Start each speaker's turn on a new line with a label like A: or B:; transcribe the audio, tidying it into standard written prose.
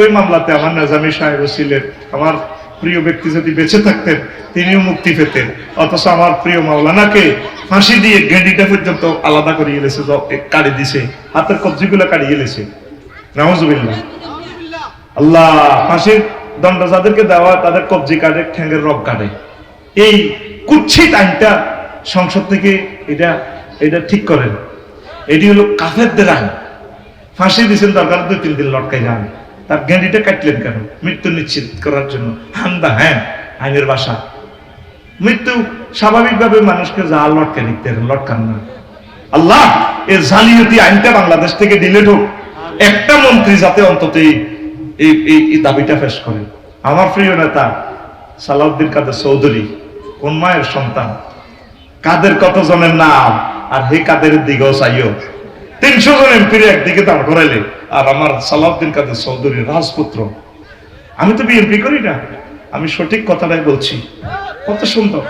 A: একই মামলাতে আমার নাজামি সাহেব ছিলেন, আমার প্রিয় ব্যক্তি যদি বেঁচে থাকতেন তিনিও মুক্তি পেতেন, অথচ আমার প্রিয় মাওলানাকে ফাঁসি দিয়ে গেঁডিটা পর্যন্ত আলাদা করে গেলেছে, কাড়ি দিছে, হাতের কবজিগুলো কাড়িয়ে গেলেছে। নাউজুবিল্লাহ। আল্লাহ ফাঁসির দণ্ড যাদেরকে দেওয়া তাদের কবজি কাটে, ঠ্যাঙ্গের রগ কাটে। এই কুৎসিত আইনটা সংসদ থেকে এটা ঠিক করেন। এটি হলো কাফেরদের আইন। ফাঁসি দিয়েছেন, দরকার 2-3 দিন লটকাই যান, তার গেঁডিটা কাটলেন কেন? মৃত্যু নিশ্চিত করার জন্য। হান্দা হ্যাঁ আইনের ভাষা। মৃত্যু স্বাভাবিকভাবে মানুষকে যা লটকে নিতে লটকান না। আল্লাহ এই জালিয়াতি আইনটা বাংলাদেশ থেকে ডিলিট হোক, একটা মন্ত্রী যাতে অন্তত এই দাবিটা পেশ করেন। আমার প্রিয় নেতা সালাউদ্দিন কাদের চৌধুরী কোন মায়ের সন্তান, কাদের কতজনের নাম, আর হে কাদের দিকেও চাইও 300 জন এমপির একদিকে দাঁড় করাইলে, আর আমার সালাউদ্দিন কাদের চৌধুরী রাজপুত্র। আমি তো বিএনপি করি না, আমি সঠিক কথাটাই বলছি। কত সুন্দর।